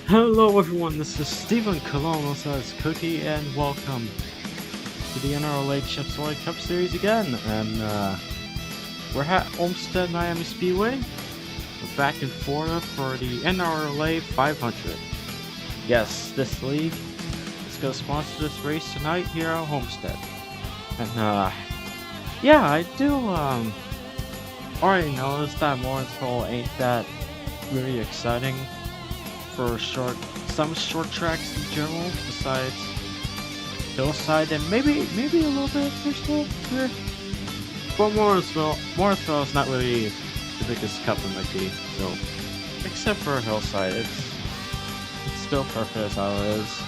Hello everyone, this is Stephen Cologne, says Cookie, and welcome to the NRLA Chips Ahoy Cup Series again. And we're at Homestead Miami Speedway. We're back in Florida for the NRLA 500. Yes, this league is going to sponsor this race tonight here at Homestead. And yeah, I do already noticed that Lawrenceville ain't that really exciting for some short tracks in general, besides hillside and maybe a little bit of Bristol here. But Morrisville is not really the biggest cup in the key, so except for hillside, it's still perfect as how it is.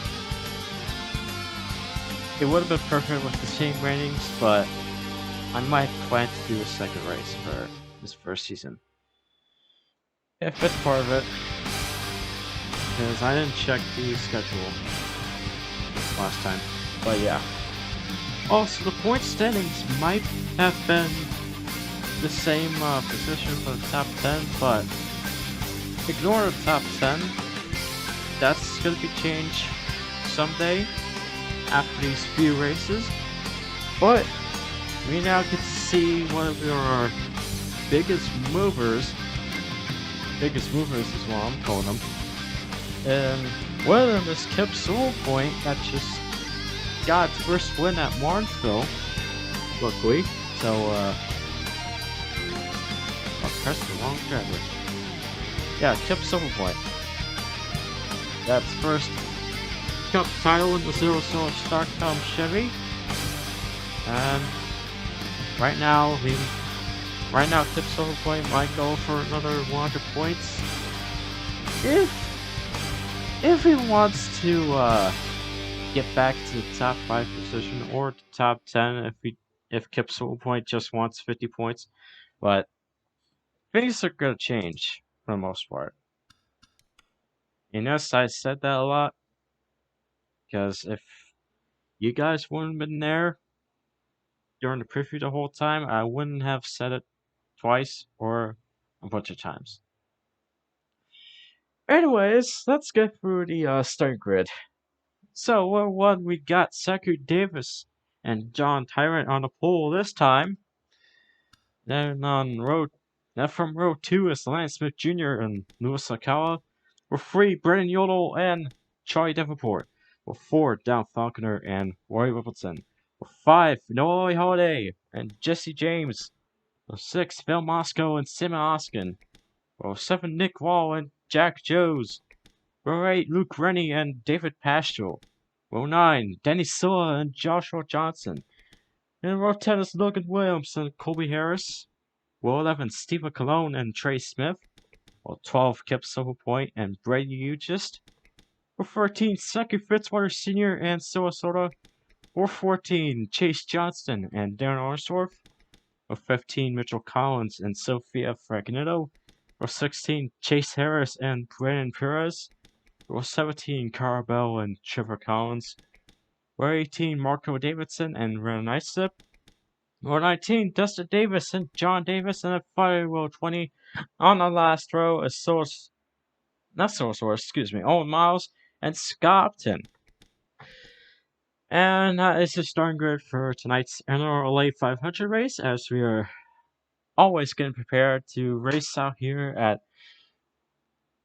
It would have been perfect with the same ratings, but I might plan to do a second race for this first season, if it's part of it. Because I didn't check the schedule last time, but yeah. Also, the point standings might have been the same position for the top 10, but ignore the top 10. That's going to be changed someday after these few races. But we now get to see one of your biggest movers is what I'm calling them. And one of them is Kip Point that just got its first win at Lawrenceville, luckily. So, I pressed the wrong trigger. Yeah, Kip Point. That's first Cup title in the 0 Stock Chevy. And right now, Kip Point might go for another 100 points. If he wants to get back to the top 5 position or the top 10, if Kip Point just wants 50 points, but things are gonna change for the most part. And yes, I said that a lot because if you guys wouldn't have been there during the preview the whole time, I wouldn't have said it twice or a bunch of times. Anyways, let's get through the start grid. So, one, we got Zachary Davis and John Tyrant on the pole this time. Then from row 2 is Lance Smith Jr. and Louis Sakawa. Row 3, Brennan Yodel and Charlie Davenport. Row 4, Down Falconer and Roy Whippleton. Row 5, Noah Holiday and Jesse James. Row 6, Phil Moscow and Simon Oskin. Row 7, Nick Wall and Jack Joes. Row 8, Luke Rennie and David Paschal. Row 9, Denny Silla and Joshua Johnson. In row 10 is Logan Williams and Colby Harris. Row 11, Stephen Cologne and Trey Smith. Row 12, Kip Silverpoint and Brady Eucharist. Row 13, Zachary Fitzwater Sr. and Soda. Row 14, Chase Johnston and Darren Orsdorf. Row 15, Mitchell Collins and Sophia Fraganito. Row 16, Chase Harris and Brandon Perez. Row 17, Cara Bell and Trevor Collins. Row 18, Marco Davidson and Renan Islip. Row 19, Dustin Davis and John Davis. And then finally, row 20, on the last row is Owen Miles and Scompton. And that is the starting grid for tonight's NRLA 500 race, as we are always getting prepared to race out here at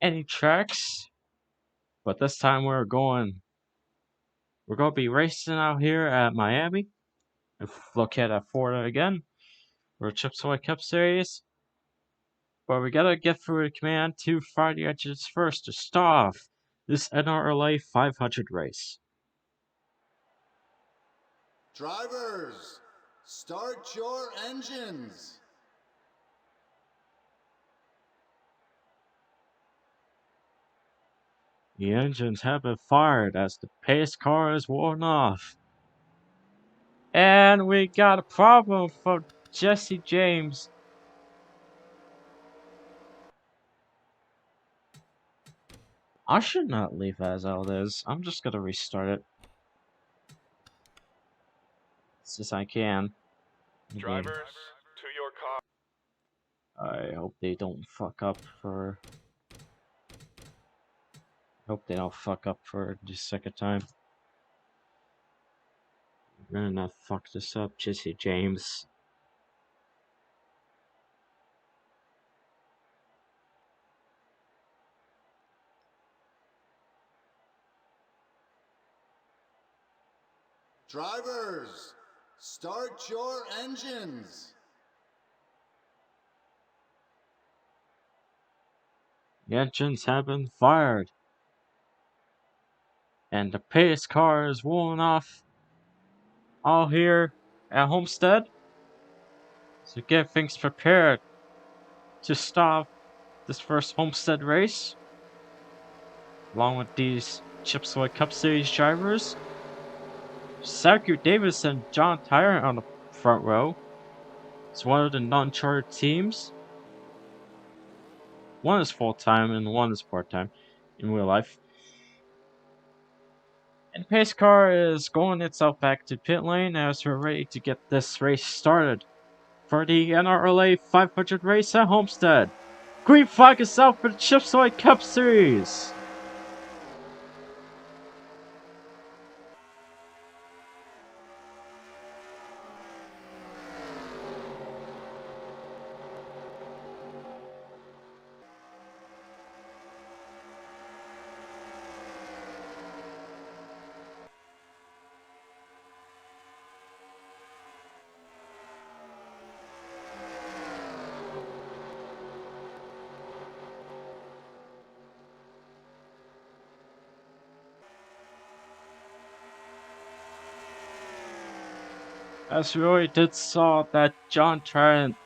any tracks. But this time we're going to be racing out here at Miami. Located at Florida again. We're a Chips Ahoy Cup Series. But we gotta get through the command to fire the engines first to start off this NRLA 500 race. Drivers, start your engines. The engines have been fired as the pace car is worn off. And we got a problem for Jesse James. I should not leave as how it is. I'm just gonna restart it. Since I can. Drivers, to your car. I hope they don't fuck up for Hope they don't fuck up for the second time. Better not fuck this up, Jesse James. Drivers, start your engines. The engines have been fired. And the pace car is rolling off all here at Homestead. So get things prepared to stop this first Homestead race. Along with these Chipsway Cup Series drivers. Zachary Davis and John Tyrant on the front row. It's one of the non-chartered teams. One is full-time and one is part-time in real life. And pace car is going itself back to pit lane as we're ready to get this race started for the NRLA 500 race at Homestead. Green flag is out for the Chipsway Cup Series. As we already did saw that John Trent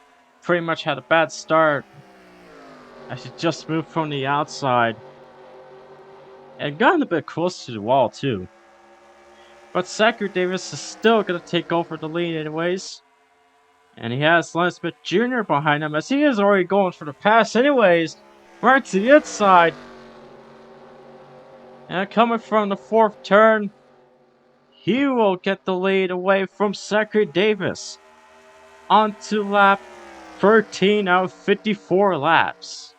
pretty much had a bad start as he just moved from the outside and gotten a bit close to the wall too. But Zachary Davis is still gonna take over the lead anyways. And he has Lance Smith Jr. behind him as he is already going for the pass anyways. Right to the inside. And coming from the fourth turn, he will get the lead away from Zachary Davis. On to lap 13 out of 54 laps.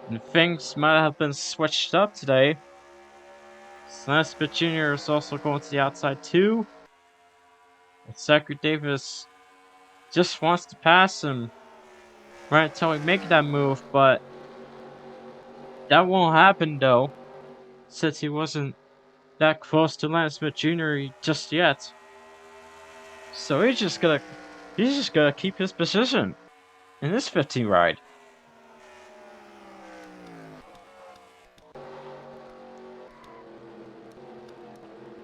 And things might have been switched up today. Lance Smith Jr. is also going to the outside too. And Zachary Davis just wants to pass him right until we make that move, but that won't happen though, since he wasn't that close to Lance Smith Jr. just yet. So he's just gonna keep his position in this 15 ride.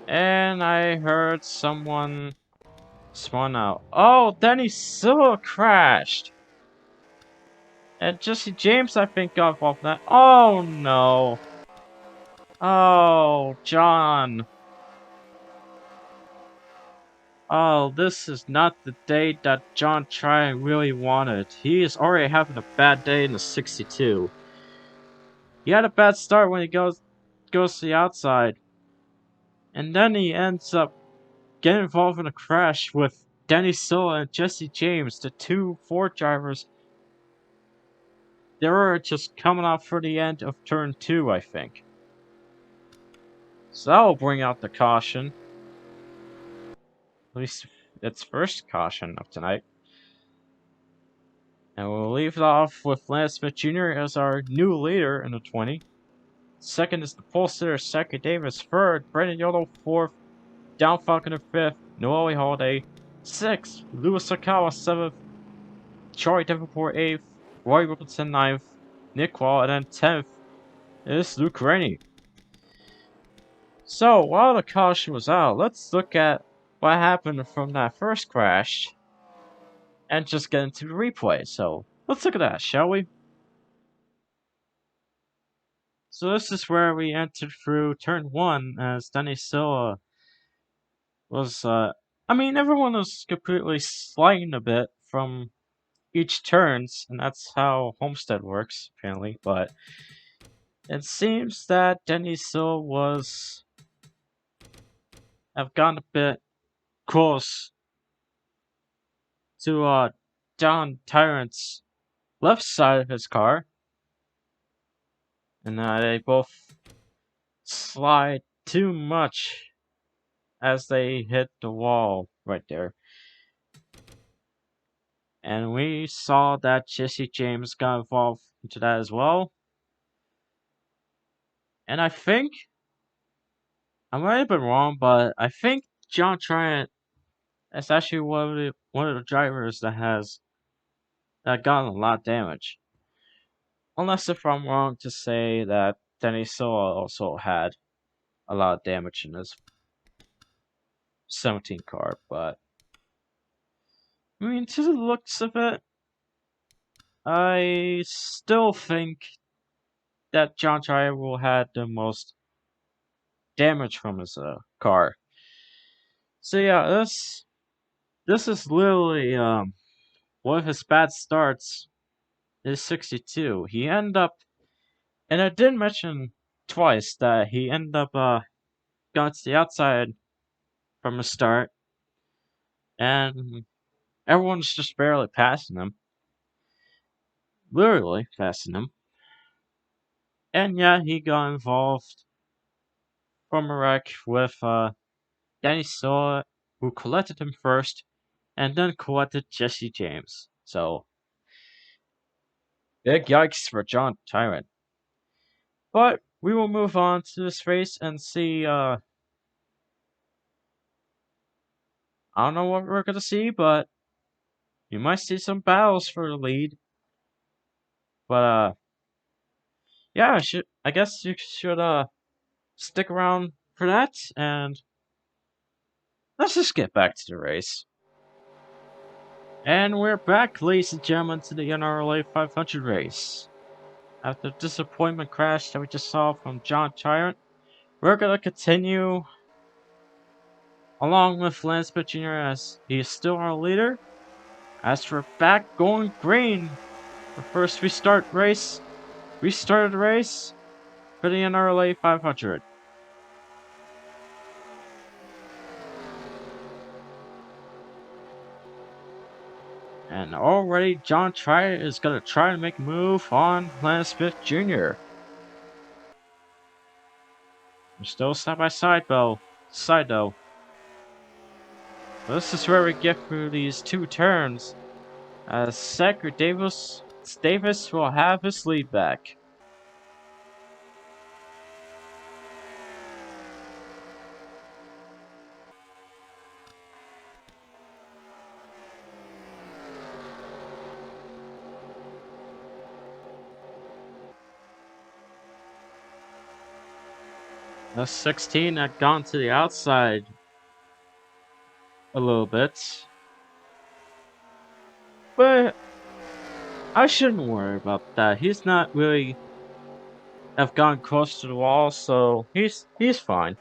And I heard someone spun out. Oh, Danny Silva crashed. And Jesse James, I think, got involved in that. Oh no. Oh, John. Oh, this is not the day that John Tryon really wanted. He is already having a bad day in the 62. He had a bad start when he goes to the outside. And then he ends up getting involved in a crash with Danny Silva and Jesse James, the two Ford drivers. They were just coming out for the end of turn 2, I think. So that will bring out the caution. At least its first caution of tonight. And we'll leave it off with Lance Smith Jr. as our new leader in the 20. Second is the pole sitter, Zachary Davis. Third, Brandon Yodo. Fourth, Down Falcon in fifth, Noelle Holiday. Sixth, Louis Sakawa. Seventh, Charlie Davenport. Eighth, Roy Wilkinson. Ninth, Nick Wall. And then 10th is Luke Rennie. So, while the caution was out, let's look at what happened from that first crash and just get into the replay. So, let's look at that, shall we? So this is where we entered through turn 1 as Danny Silva was, I mean, everyone was completely sliding a bit from each turns, and that's how Homestead works, apparently, but it seems that Danny Silva have gone a bit close to, John Tyrant's left side of his car, and they both slide too much as they hit the wall right there. And we saw that Jesse James got involved into that as well. And I think, I might have been wrong, but I think John Tyrant is actually one of the drivers that got a lot of damage. Unless if I'm wrong to say that Denny Soa also had a lot of damage in his 17 car, but I mean, to the looks of it, I still think that John Tyrrell had the most damage from his car. So yeah, this is literally one of his bad starts is 62. He ended up, and I did mention twice that he ended up going to the outside from the start, and everyone's just barely passing him, literally passing him. And yeah, he got involved from a wreck with Danny Saw, who collected him first, and then collected Jesse James. So big yikes for John Tyrant. But we will move on to this race and see. I don't know what we're gonna see, but you might see some battles for the lead. But yeah, I guess you should stick around for that, and let's just get back to the race. And we're back, ladies and gentlemen, to the NRLA 500 race. After the disappointment crash that we just saw from John Tyrant, we're gonna continue along with Lance Pitt Jr. as he is still our leader. As for back going green, the first restarted the race for the NRLA 500. And already John Tyrant is gonna try to make a move on Lance Pitt Jr. We're still side by side though. This is where we get through these two turns, as Zachary Davis will have his lead back. The 16 had gone to the outside a little bit, but I shouldn't worry about that. He's not really have gone close to the wall, so he's fine.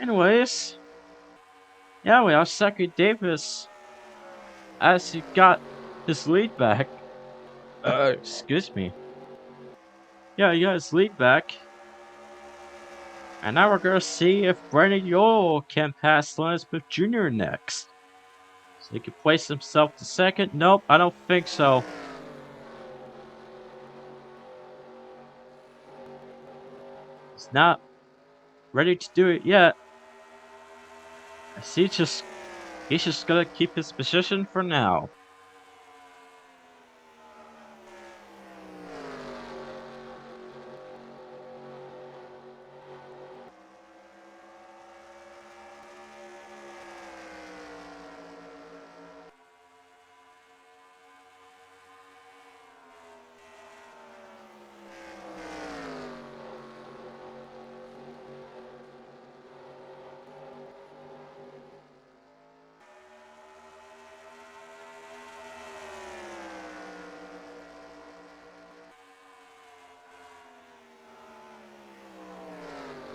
Anyways, yeah, we have Zachary Davis as he got his lead back. Excuse me. Yeah, he got his lead back. And now we're gonna see if Brandon Yule can pass Lance Smith Jr. next. So he can place himself to second. Nope, I don't think so. He's not ready to do it yet. I see he's just gonna keep his position for now.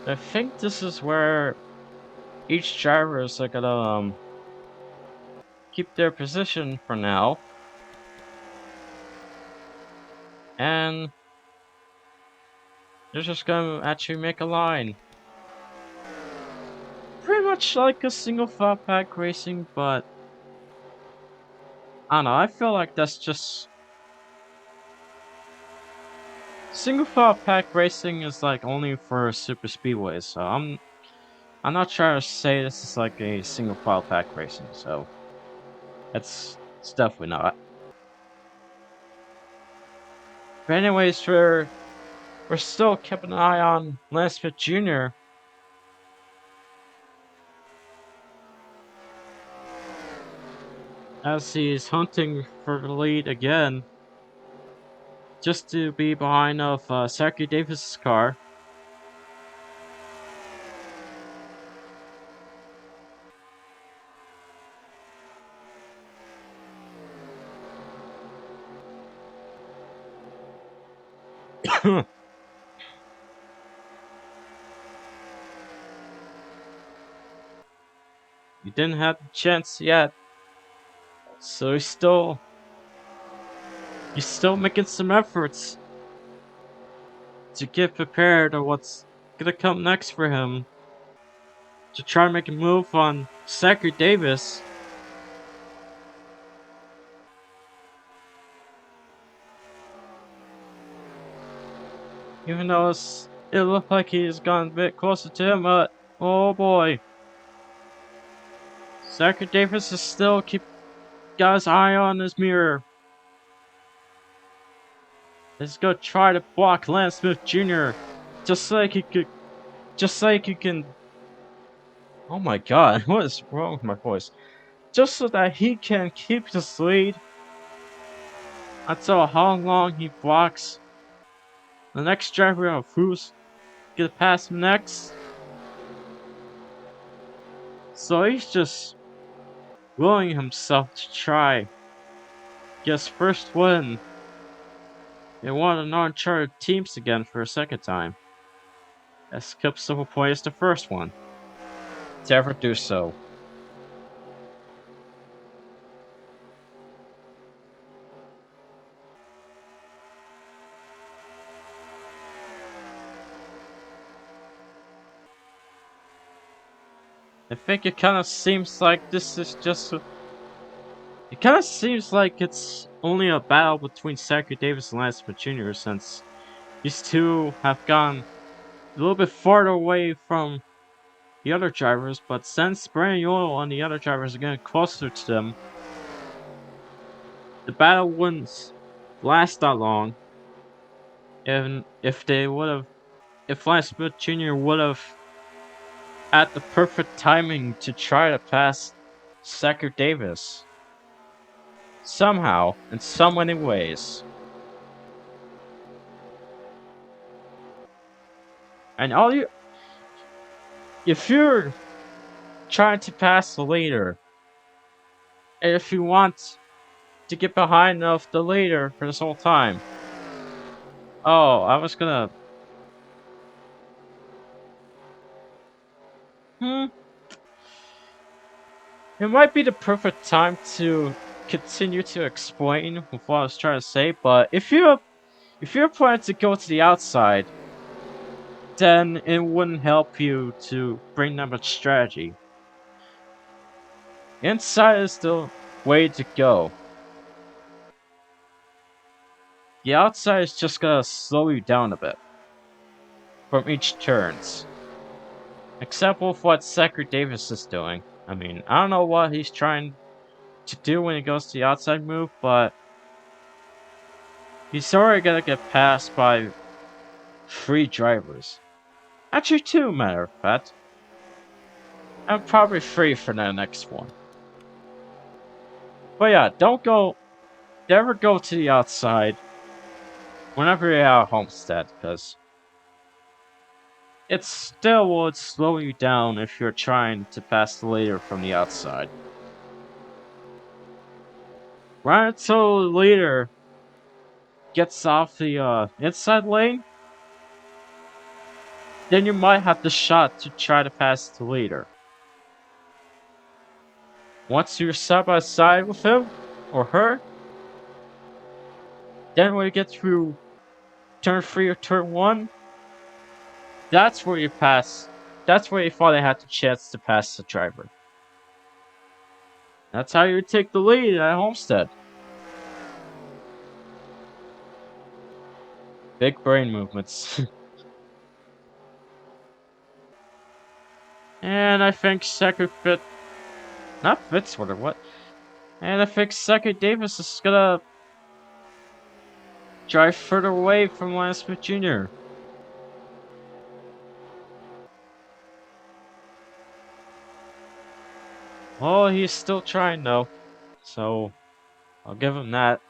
I think this is where each driver is gonna keep their position for now. And they're just gonna actually make a line. Pretty much like a single file pack racing, but I don't know, I feel like that's just single file pack racing is like only for super speedways, so I'm not trying to say this is like a single file pack racing, so it's definitely not. But anyways, we're still keeping an eye on Lance Smith Jr. as he's hunting for the lead again, just to be behind of Zachary Davis's car. He didn't have the chance yet, so he's still making some efforts to get prepared of what's gonna come next for him to try and make a move on Zachary Davis. Even though it looked like he's gone a bit closer to him, but oh boy. Zachary Davis is still got his eye on his mirror. He's gonna try to block Lance Smith Jr. just like he can. Oh my god, what is wrong with my voice? Just so that he can keep this lead until how long he blocks the next driver of who's gonna pass him next. So he's just willing himself to try get his first win in one of the non-charted teams again for a second time. As Cup Silver Point is the first one to ever do so. I think it kind of seems like this is just. It kind of seems like it's only a battle between Zachary Davis and Lance Smith Jr. since these two have gone a little bit farther away from the other drivers, but since Brandon Oil and the other drivers are getting closer to them, the battle wouldn't last that long. And if Lance Smith Jr. would have had the perfect timing to try to pass Zachary Davis. Somehow, in so many ways. And if you're trying to pass the leader, and if you want to get behind of the leader for this whole time. Oh, I was gonna. It might be the perfect time to continue to explain what I was trying to say, but if you're planning to go to the outside, then it wouldn't help you to bring that much strategy. Inside is the way to go. The outside is just gonna slow you down a bit from each turns. Except with what Zachary Davis is doing. I mean, I don't know what he's trying to do when he goes to the outside move, but he's already gonna get passed by 3 drivers. Actually 2, matter of fact. And probably 3 for the next one. But yeah, never go to the outside whenever you're at Homestead, because it still would slow you down if you're trying to pass the leader from the outside. Right until the leader gets off the inside lane, then you might have the shot to try to pass the leader. Once you're side by side with him or her, then when you get through turn 3 or turn 1, that's where you pass That's where he thought he had the chance to pass the driver. That's how you take the lead at Homestead. Big brain movements. And I think second fit, not Fitzwater, what? And I think second Davis is gonna drive further away from Lance Smith Jr. Well, he's still trying though, so I'll give him that.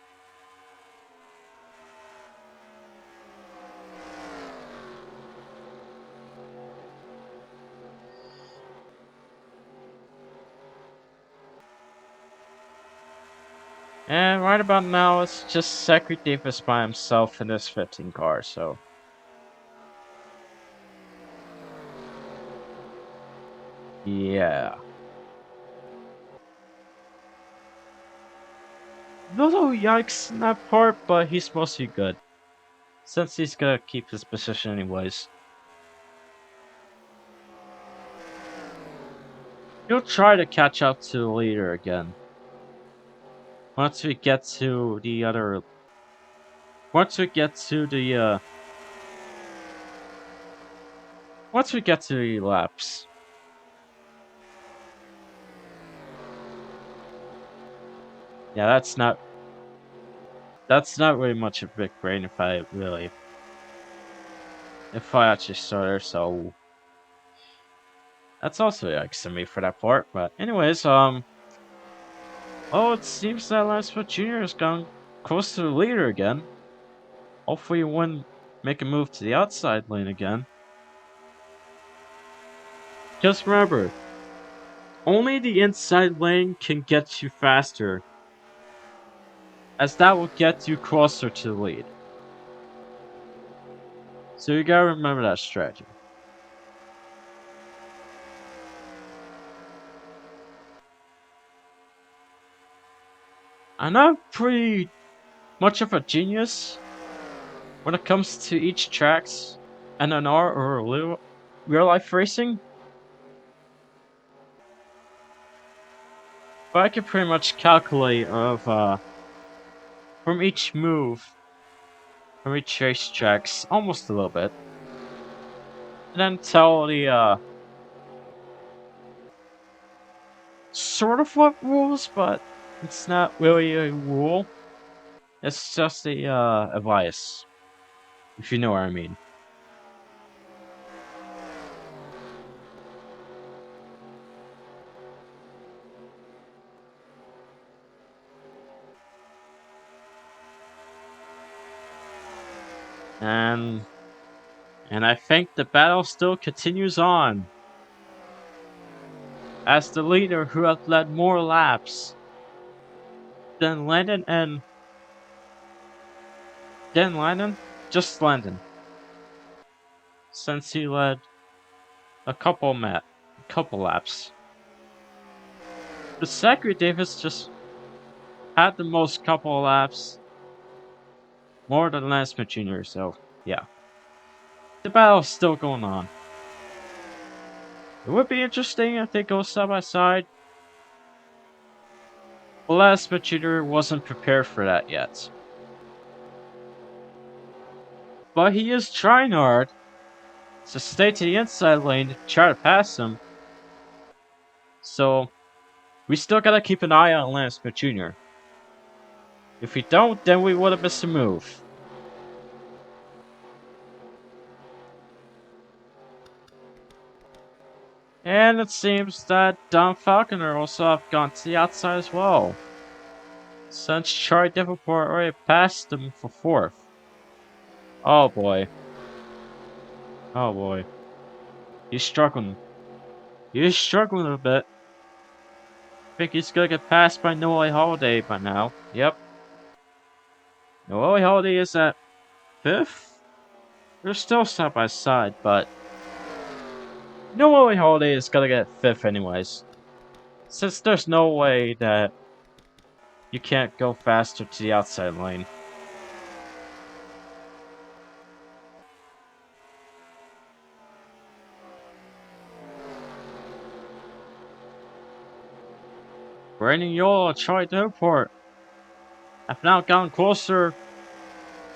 And right about now, it's just Zachary Davis by himself in this 15 car, so. Yeah. Little yikes in that part, but he's mostly good. Since he's gonna keep his position anyways. He'll try to catch up to the leader again. Once we get to the other... Once we get to the laps. Yeah, that's not really much of a big brain if I actually saw there, so that's also yikes to me for that part. But anyways, oh, it seems that Lance Smith Jr. has gone close to the leader again. Hopefully, he wouldn't make a move to the outside lane again. Just remember, only the inside lane can get you faster, as that will get you closer to the lead. So you gotta remember that strategy. I'm not pretty much of a genius when it comes to each track's NNR or real life racing, but I can pretty much calculate from each move, from each racetracks, almost a little bit, and then tell the sort of what rules, but it's not really a rule. It's just a bias, if you know what I mean. And I think the battle still continues on, as the leader who has led more laps than just Landon, since he led a couple laps. But Zachary Davis just had the most couple laps, more than Lance Smith Jr., so yeah. The battle's still going on. It would be interesting if they go side by side, but Lance Smith Jr. wasn't prepared for that yet. But he is trying hard to stay to the inside lane to try to pass him. So, we still gotta keep an eye on Lance Smith Jr. If we don't, then we would have missed a move. And it seems that Don Falconer also have gone to the outside as well, since Charlie Davenport already passed him for 4th. Oh boy. Oh boy. He's struggling. He's struggling a bit. I think he's gonna get passed by Noah Holiday by now. Yep. Noah Holiday is at 5th? They're still side by side, but Noah Holiday is gonna get 5th anyways. Since there's no way that you can't go faster to the outside lane. Brandon Yola tried to import. Have now gotten closer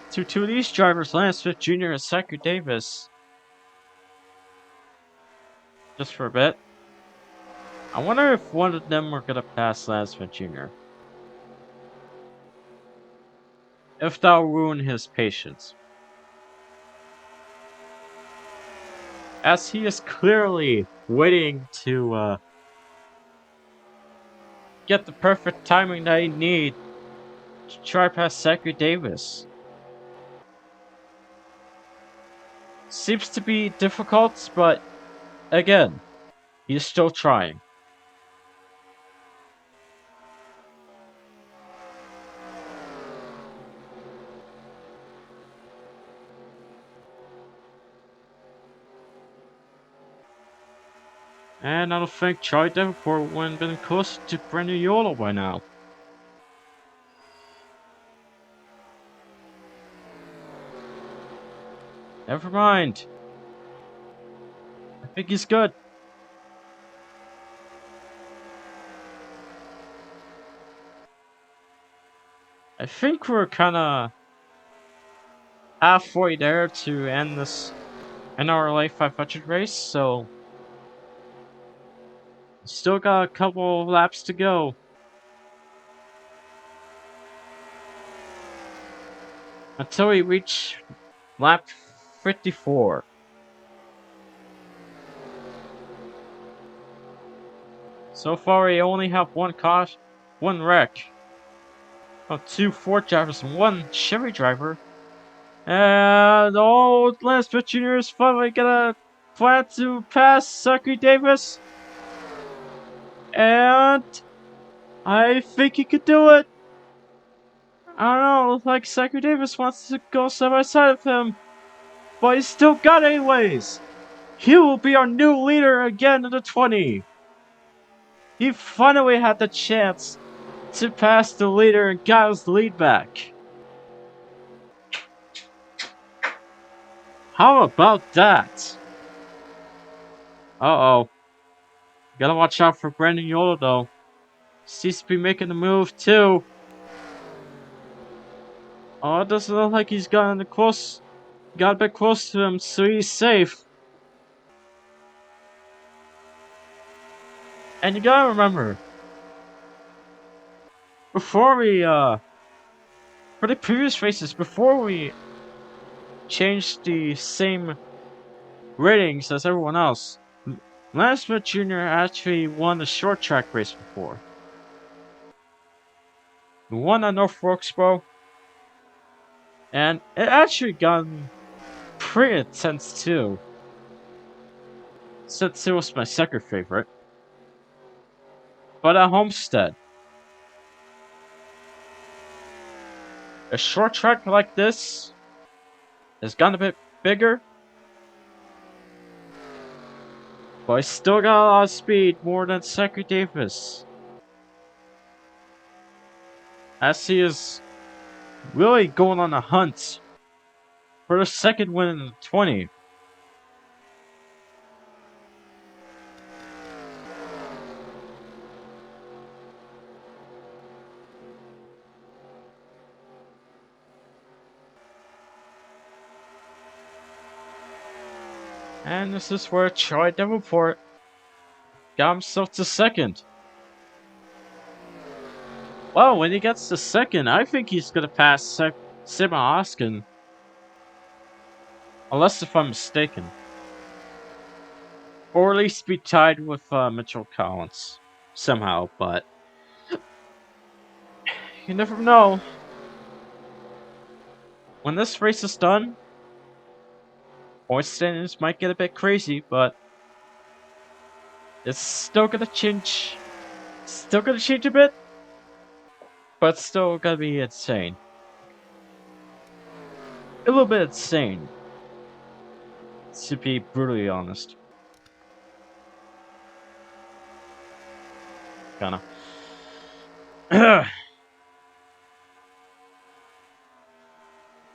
to two of these drivers, Lance Smith Jr. and Zachary Davis. Just for a bit. I wonder if one of them are gonna pass Lance Smith Jr. If that'll ruin his patience. As he is clearly waiting to get the perfect timing that he needs to try past Zachary Davis. Seems to be difficult, but again, he's still trying. And I don't think Charlie Davenport would have been close to Brandon Yola by now. Never mind. I think he's good. I think we're kinda halfway there to end this NRLA 500 race, so still got a couple laps to go. Until we reach lap 54. So far we only have one wreck. Of two Ford drivers and one Chevy driver. And Lance Smith Jr. is finally gonna plan to pass Zachary Davis. And I think he could do it. I don't know, looks like Zachary Davis wants to go side by side with him. But he's still got it anyways. He will be our new leader again in the 20. He finally had the chance to pass the leader and got his lead back. How about that? Uh-oh. Gotta watch out for Brandon Yola though. Seems to be making the move too. Oh, it doesn't look like he's got a bit close to him, so he's safe. And you gotta remember, before we, for the previous races, before we changed the same ratings as everyone else, Lance Smith Jr. actually won the short track race before. He won at North Wilkesboro, and it actually got pretty intense too, since it was my second favorite. But at Homestead, a short track like this has gotten a bit bigger, but I still got a lot of speed, more than Zachary Davis. As he is really going on a hunt for the second win in the 20. And this is where Troy Davenport got himself to second. Well, when he gets to second, I think he's gonna pass Simon Oskin. Unless if I'm mistaken. Or at least be tied with Mitchell Collins. Somehow, but you never know. When this race is done, point standings might get a bit crazy, but it's still gonna change. Still gonna change a bit, but still gonna be insane. A little bit insane, to be brutally honest. Kinda.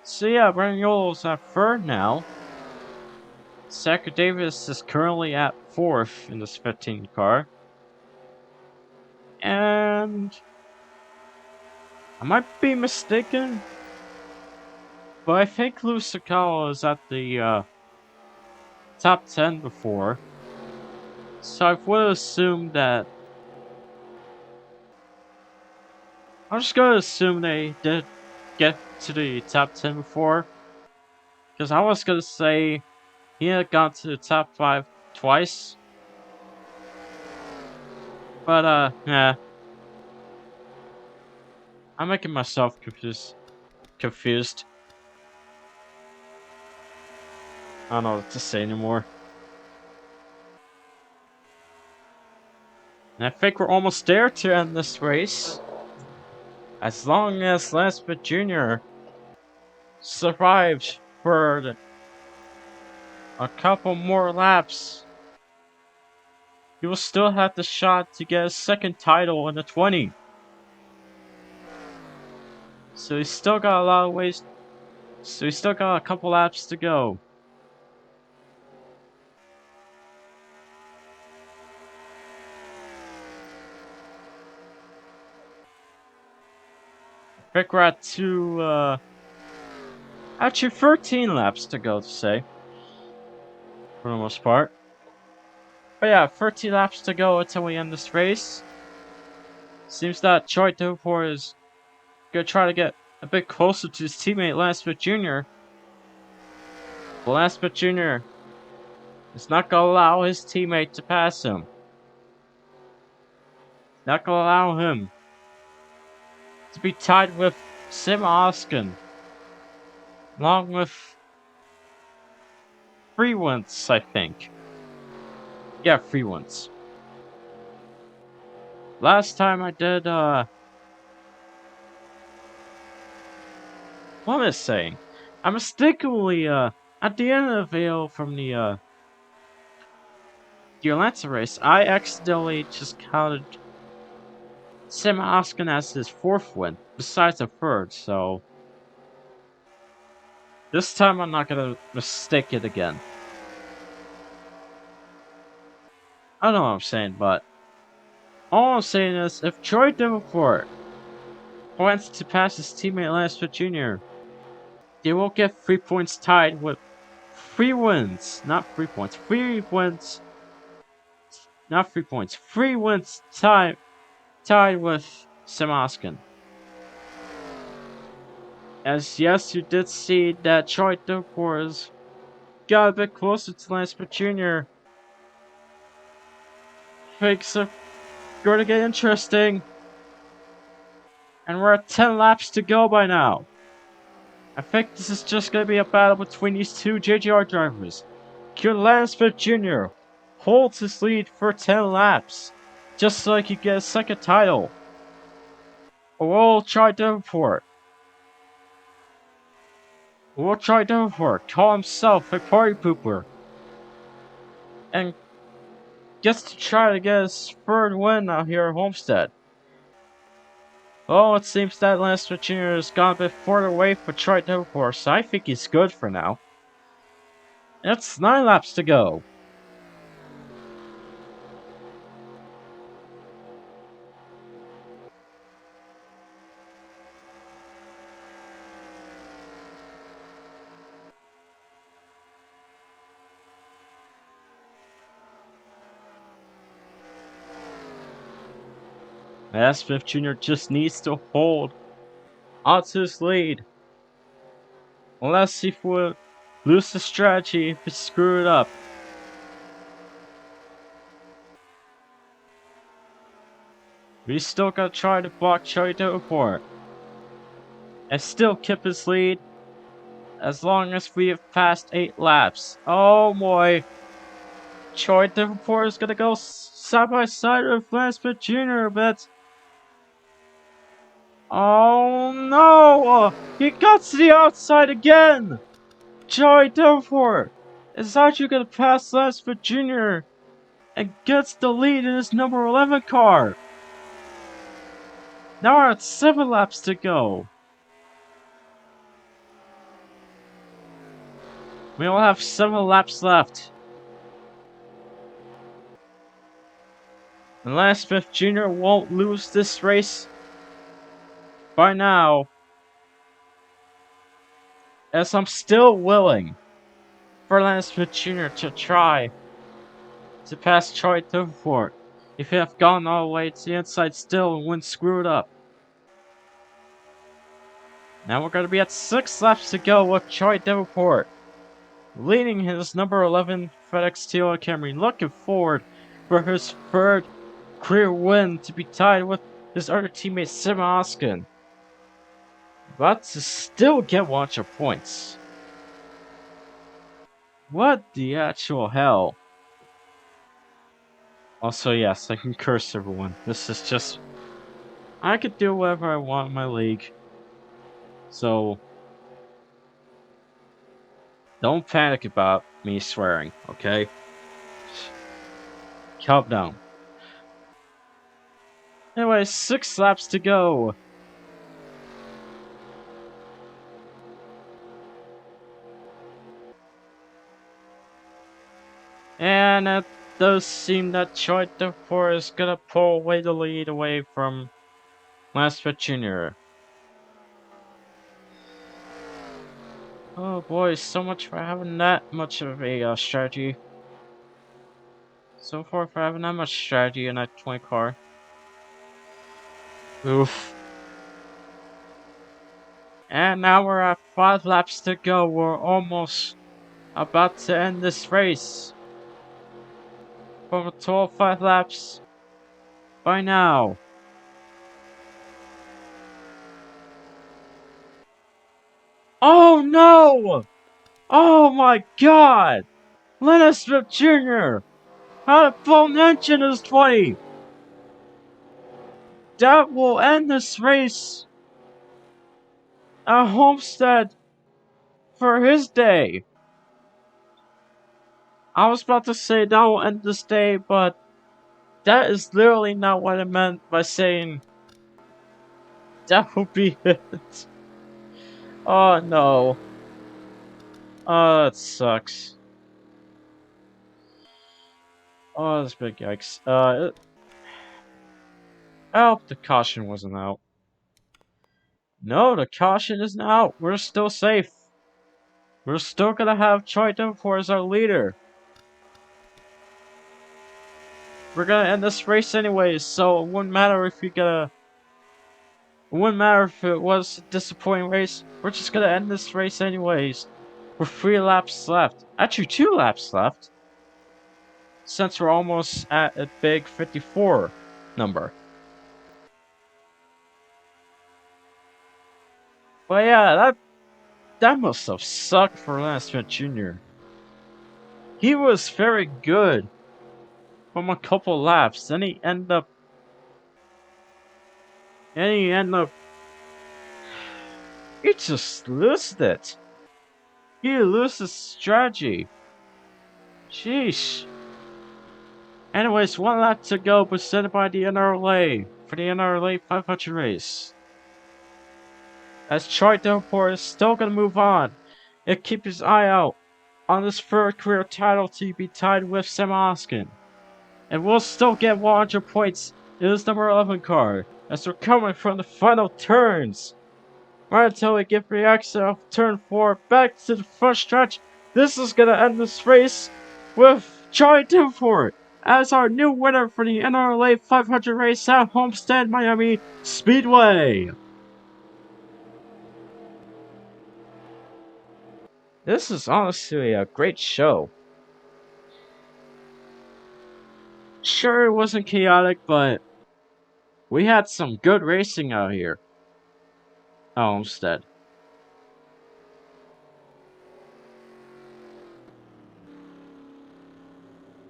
So yeah, Brandon Yolo's at third now. Zachary Davis is currently at fourth in this 15 car. And and I might be mistaken, but I think Lusakawa is at the top 10 before. So I would assume that. I'm just gonna assume they did get to the top 10 before. Because I was gonna say he had gone to the top 5 twice. But, yeah. I'm making myself confused. I don't know what to say anymore. And I think we're almost there to end this race. As long as Lansford Jr. survives for a couple more laps, he will still have the shot to get a second title in the 20. So he's still got a lot of ways. So he's still got a couple laps to go. I think we're at actually 13 laps to go to say. For the most part. But yeah, 13 laps to go until we end this race. Seems that Troy Duport is gonna try to get a bit closer to his teammate Lansford Jr. But Lansford Jr. is not gonna allow his teammate to pass him. Not gonna allow him to be tied with Sim Oskin. Along with 3 wins, I think. Yeah, 3 wins. Last time I did, what am I saying? I mistakenly, at the end of the video from the Atlanta race, I accidentally just counted Sim Oskin as his 4th win, besides a 3rd, so this time I'm not gonna mistake it again. I don't know what I'm saying, but all I'm saying is if Troy Davenport plans to pass his teammate Lansford Jr., they will get 3 points tied with 3 wins, not 3 points, 3 wins, not 3 points, 3 wins tied with Sim Oskin. As yes, you did see that Troy Davenport got a bit closer to Lansford Jr. Things are going to get interesting. And we're at 10 laps to go by now. I think this is just going to be a battle between these two JGR drivers. Could Lansford Jr. holds his lead for 10 laps, just so he could get a second title. Or we'll try Davenport. Call himself a party pooper. And gets to try to get his 3rd win out here at Homestead. Oh, it seems that Lansford Jr. has gone a bit further away for Troy Davenport, so I think he's good for now. It's 9 laps to go. Smith Jr. just needs to hold onto his lead. Unless he would lose the strategy if he screwed it up. We still gotta try to block Troy Davenport. And still keep his lead as long as we have passed 8 laps. Oh boy. Troy Davenport is gonna go side by side with Lansford Jr. but oh no! He got to the outside again! Troy Davenport is actually gonna pass Lansford Jr. and gets the lead in his number 11 car. Now we're at 7 laps to go. We only have 7 laps left. And Lance Smith Jr. won't lose this race by now, as I'm still willing for Lance Smith Jr. to try to pass Troy Davenport if he have gone all the way to the inside still and wouldn't screw it up. Now we're going to be at 6 laps to go with Troy Davenport leading his number 11 FedEx Toyota Camry, looking forward for his third career win to be tied with his other teammate Sim Oskin, but to still get 100 points. What the actual hell? Also, yes, I can curse everyone. This is just... I could do whatever I want in my league. So... don't panic about me swearing, okay? Calm down. Anyway, 6 laps to go. And it does seem that Troy Davenport is gonna pull away the lead away from Lance Smith Jr. Oh boy, so much for having that much of a strategy. So far for having that much strategy in that 20 car. Oof. And now we're at 5 laps to go. We're almost about to end this race. From a total of 5 laps by now. Oh no! Oh my god! Lance Smith Jr. had a blown engine in his 20! That will end this race at Homestead for his day. I was about to say that will end this day, but that is literally not what I meant by saying that will be it. Oh no. Oh, that sucks. Oh, that's big yikes. I hope the caution wasn't out. No, the caution isn't out. We're still safe. We're still gonna have Troy Davenport as our leader. We're gonna end this race anyways, so it wouldn't matter if you get a... It wouldn't matter if it was a disappointing race. We're just gonna end this race anyways. With 3 laps left. Actually, 2 laps left. Since we're almost at a big 54 number. But yeah, that must have sucked for Lance Smith Jr. He was very good from a couple laps. Then he ended up... He just lost it. He loses strategy. Sheesh. Anyways, 1 lap to go, presented by the NRLA for the NRLA 500 race. As Troy Davenport is still gonna move on and keep his eye out on his third career title to be tied with Sam Oskin. And will still get 100 points in his number 11 car as we're coming from the final turns. Right until we get the exit of turn 4 back to the front stretch. This is gonna end this race with Troy Davenport as our new winner for the NRLA 500 race at Homestead Miami Speedway. This is honestly a great show. Sure, it wasn't chaotic, but we had some good racing out here at Homestead.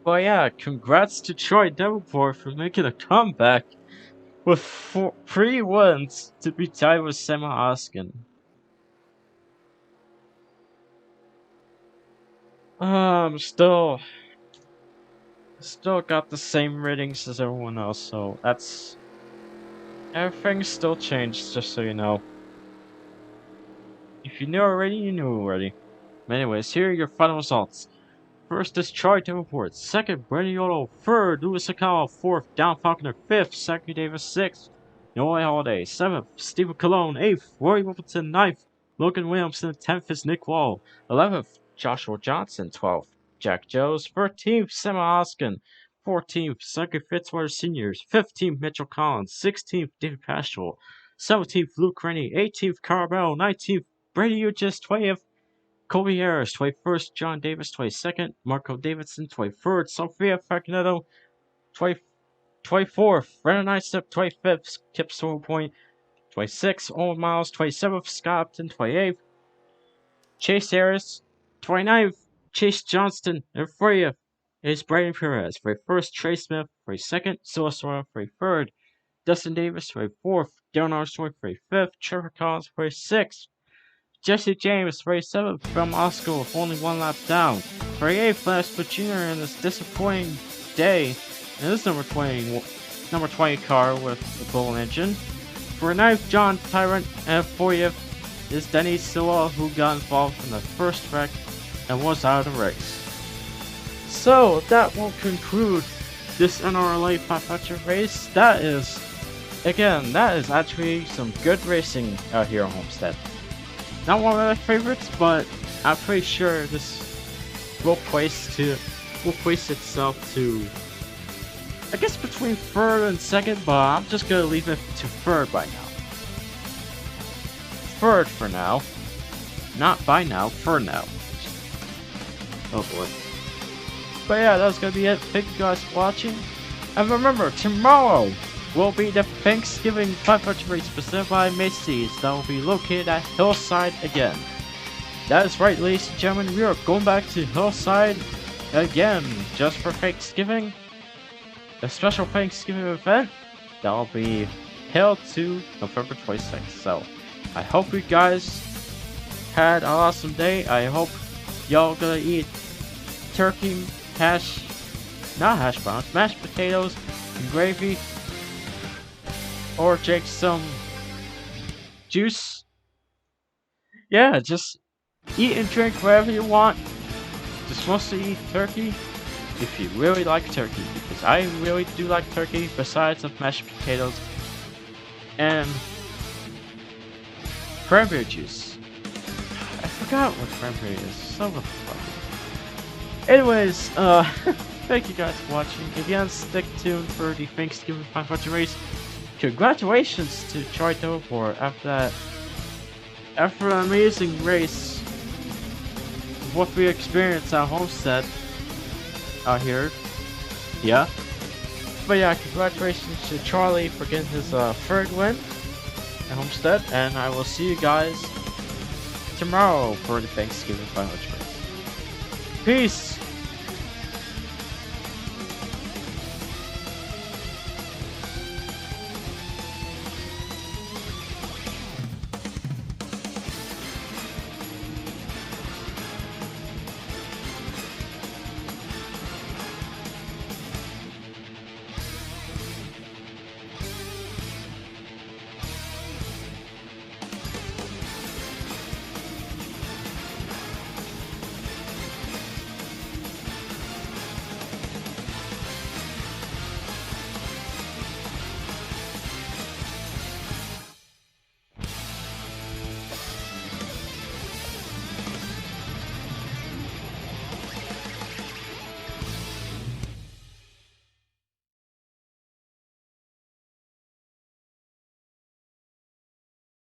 But yeah, congrats to Troy Davenport for making a comeback with 3 wins to be tied with Sam Oskin. Still got the same ratings as everyone else, so that's... Everything's still changed, just so you know. If you knew already, you knew already. But anyways, here are your final results. First is Troy Davenport. Second, Breniolo. Third, Louis Sakala. Fourth, Don Falconer. Fifth, Zachary Davis. Sixth, Noah Holiday. Seventh, Stephen Cologne. Eighth, Roy Wilkinson. Ninth, Logan Williamson. 10th is Nick Wall. 11th, Joshua Johnson. 12th, Jack Jones. 13th, Sam Oskin. 14th, Zachary Fitzwater Sr.'s. 15th, Mitchell Collins. 16th, David Paschal. 17th, Luke Rennie. 18th, Carl Bell. 19th, Brady Uchis. 20th, Kobe Harris. 21st, John Davis. 22nd, Marco Davidson. 23rd, Sophia Falconetto. 24th, Brennan Nystep. 25th, Kip Point. 26th, Owen Miles. 27th, Scott Upton. 28th, Chase Harris. 29th, Chase Johnston. And 30th is Brandon Perez. 31st, Trey Smith. 32nd, Silva. 33rd, Dustin Davis. 34th, Darren Armstrong. 35th, Trevor Collins. 36th, Jesse James. 37th, Phil Moscow with only one lap down. 38th, Flash Jr. in this disappointing day in this number 20 car with the Bull engine. 49th, John Tyrant. And 40th is Denny Silla, who got involved in the first wreck and was out of the race. So that will conclude this NRLA 500 race. That is actually some good racing out here on Homestead. Not one of my favorites, but I'm pretty sure this will place itself to, I guess, between third and second, but I'm just gonna leave it to third by now. Third for now. Not by now, for now. Oh boy. But yeah, that's gonna be it. Thank you guys for watching. And remember, tomorrow will be the Thanksgiving 500 race presented by Macy's that will be located at Hillside again. That is right, ladies and gentlemen, we are going back to Hillside again just for Thanksgiving. A special Thanksgiving event that will be held to November 26th. So I hope you guys had an awesome day. I hope y'all gonna eat turkey, not hash browns, mashed potatoes and gravy, or drink some juice. Yeah, just eat and drink whatever you want. Just mostly eat turkey if you really like turkey, because I really do like turkey besides of mashed potatoes and cranberry juice. I forgot what cranberry is. So much fun. Anyways, thank you guys for watching. Again, stick tuned for the Thanksgiving 500 race. Congratulations to Troy Davenport after an amazing race. What we experienced at Homestead out here. Yeah. But yeah, congratulations to Charlie for getting his third win at Homestead, and I will see you guys tomorrow for the Thanksgiving 500 race. Peace!